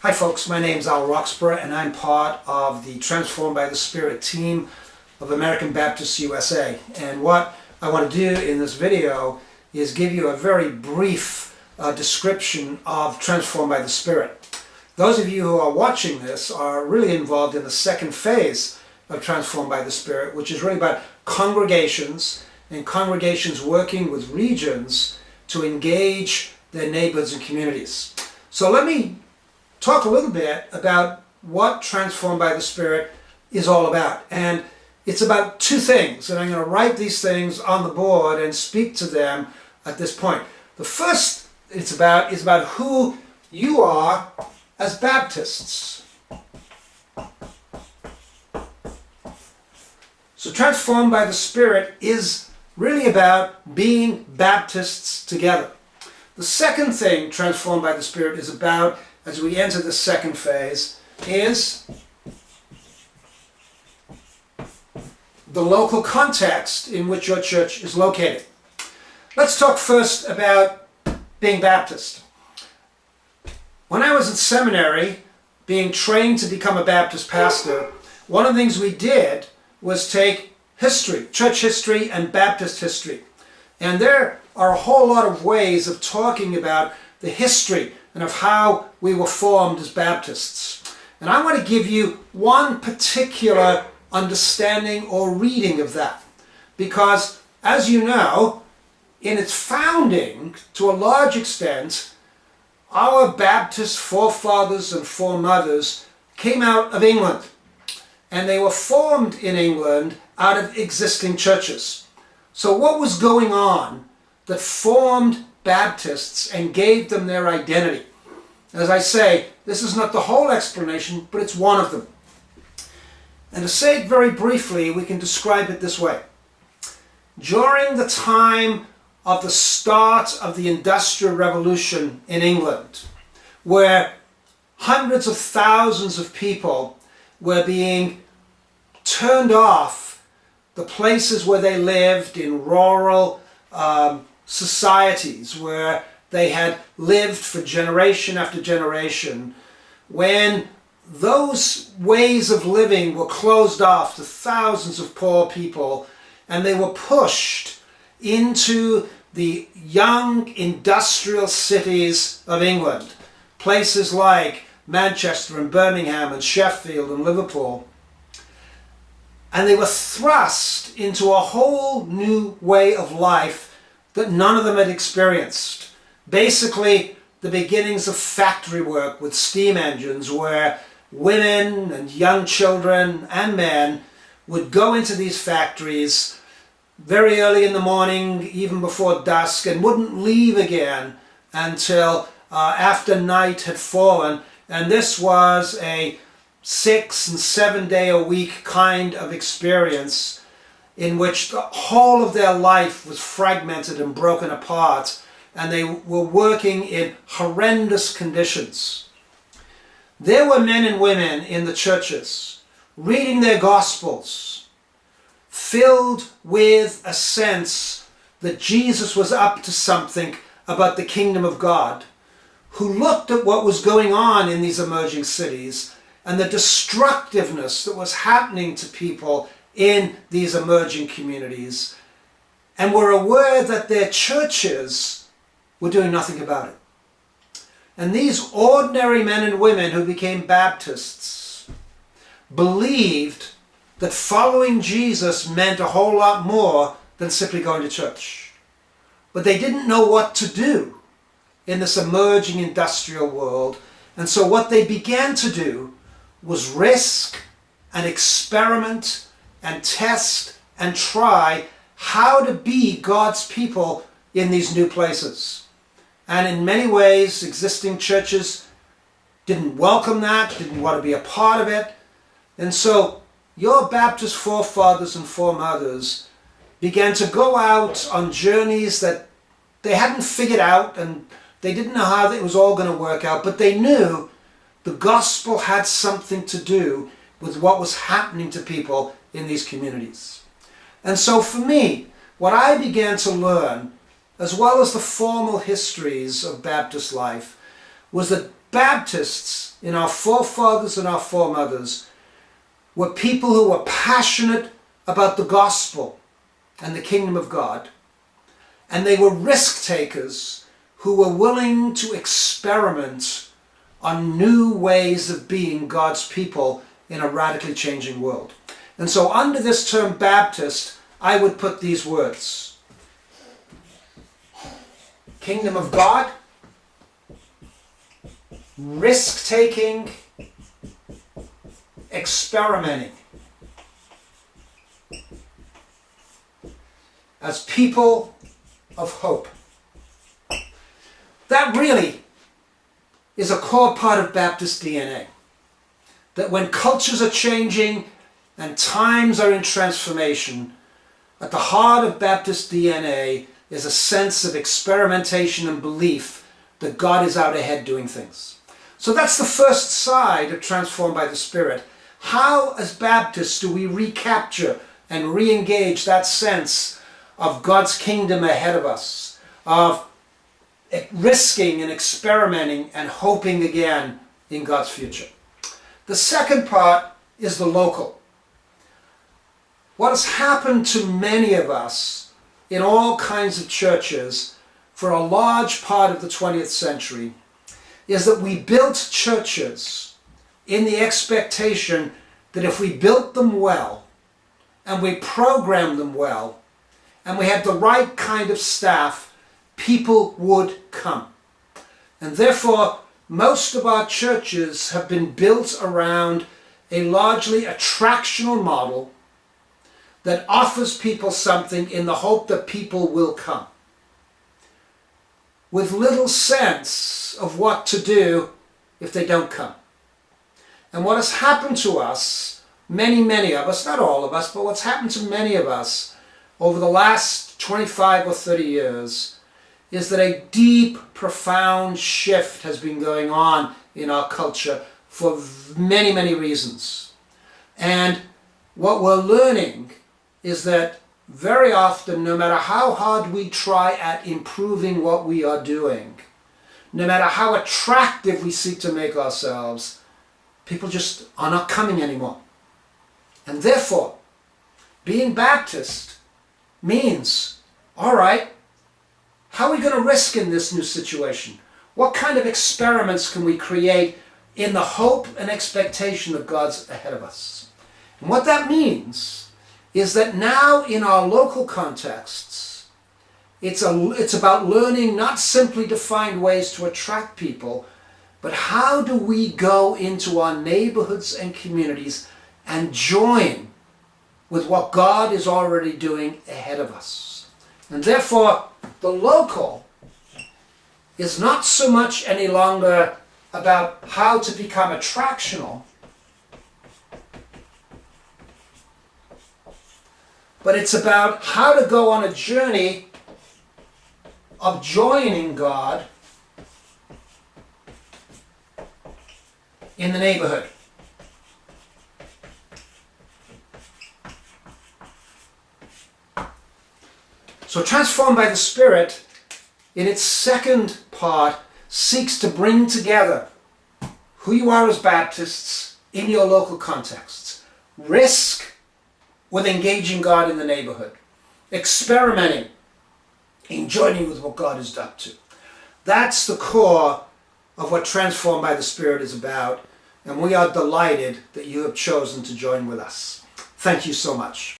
Hi folks, my name is Alan Roxburgh and I'm part of the Transformed by the Spirit team of American Baptists USA. And what I want to do in this video is give you a very brief description of Transformed by the Spirit. Those of you who are watching this are really involved in the second phase of Transformed by the Spirit, which is really about congregations and congregations working with regions to engage their neighbors and communities. So let me talk a little bit about what Transformed by the Spirit is all about. And it's about two things, and I'm going to write these things on the board and speak to them at this point. The first is about who you are as Baptists. So Transformed by the Spirit is really about being Baptists together. The second thing Transformed by the Spirit is about as we enter the second phase is the local context in which your church is located. Let's talk first about being Baptist. When I was in seminary, being trained to become a Baptist pastor, one of the things we did was take history, church history and Baptist history. And there are a whole lot of ways of talking about the history and of how we were formed as Baptists. And I want to give you one particular understanding or reading of that. Because, as you know, in its founding, to a large extent, our Baptist forefathers and foremothers came out of England. And they were formed in England out of existing churches. So what was going on that formed Baptists and gave them their identity? As I say, this is not the whole explanation, but it's one of them. And to say it very briefly, we can describe it this way. During the time of the start of the Industrial Revolution in England, where hundreds of thousands of people were being turned off the places where they lived in rural societies, where they had lived for generation after generation, when those ways of living were closed off to thousands of poor people and they were pushed into the young industrial cities of England, places like Manchester and Birmingham and Sheffield and Liverpool. And they were thrust into a whole new way of life that none of them had experienced. Basically, the beginnings of factory work with steam engines, where women and young children and men would go into these factories very early in the morning, even before dusk, and wouldn't leave again until after night had fallen. And this was a 6 and 7 day a week kind of experience in which the whole of their life was fragmented and broken apart, and they were working in horrendous conditions. There were men and women in the churches reading their Gospels, filled with a sense that Jesus was up to something about the kingdom of God, who looked at what was going on in these emerging cities and the destructiveness that was happening to people in these emerging communities, and were aware that their churches were doing nothing about it. And these ordinary men and women who became Baptists believed that following Jesus meant a whole lot more than simply going to church. But they didn't know what to do in this emerging industrial world. And so what they began to do was risk and experiment and test and try how to be God's people in these new places. And in many ways, existing churches didn't welcome that, didn't want to be a part of it. And so your Baptist forefathers and foremothers began to go out on journeys that they hadn't figured out, and they didn't know how it was all going to work out, but they knew the gospel had something to do with what was happening to people in these communities. And so for me, what I began to learn, as well as the formal histories of Baptist life, was that Baptists, in our forefathers and our foremothers, were people who were passionate about the gospel and the kingdom of God, and they were risk takers who were willing to experiment on new ways of being God's people in a radically changing world. And so under this term Baptist, I would put these words: kingdom of God, risk-taking, experimenting. As people of hope. That really is a core part of Baptist DNA. That when cultures are changing and times are in transformation, at the heart of Baptist DNA is a sense of experimentation and belief that God is out ahead doing things. So that's the first side of Transformed by the Spirit. How, as Baptists, do we recapture and re-engage that sense of God's kingdom ahead of us, of risking and experimenting and hoping again in God's future? The second part is the local. What has happened to many of us in all kinds of churches for a large part of the 20th century is that we built churches in the expectation that if we built them well and we programmed them well and we had the right kind of staff, people would come. And therefore, most of our churches have been built around a largely attractional model that offers people something in the hope that people will come, with little sense of what to do if they don't come. And what has happened to us, many of us, not all of us, but what's happened to many of us over the last 25 or 30 years is that a deep, profound shift has been going on in our culture for many reasons. And what we're learning is that very often, no matter how hard we try at improving what we are doing, no matter how attractive we seek to make ourselves, people just are not coming anymore. And therefore, being Baptist means, all right, how are we going to risk in this new situation? What kind of experiments can we create in the hope and expectation of God's ahead of us? And what that means is that now in our local contexts, it's about learning not simply to find ways to attract people, but how do we go into our neighborhoods and communities and join with what God is already doing ahead of us. And therefore, the local is not so much any longer about how to become attractional, but it's about how to go on a journey of joining God in the neighborhood. So Transformed by the Spirit, in its second part, seeks to bring together who you are as Baptists in your local contexts. Risk with engaging God in the neighborhood. Experimenting in joining with what God is up to. That's the core of what Transformed by the Spirit is about, and we are delighted that you have chosen to join with us. Thank you so much.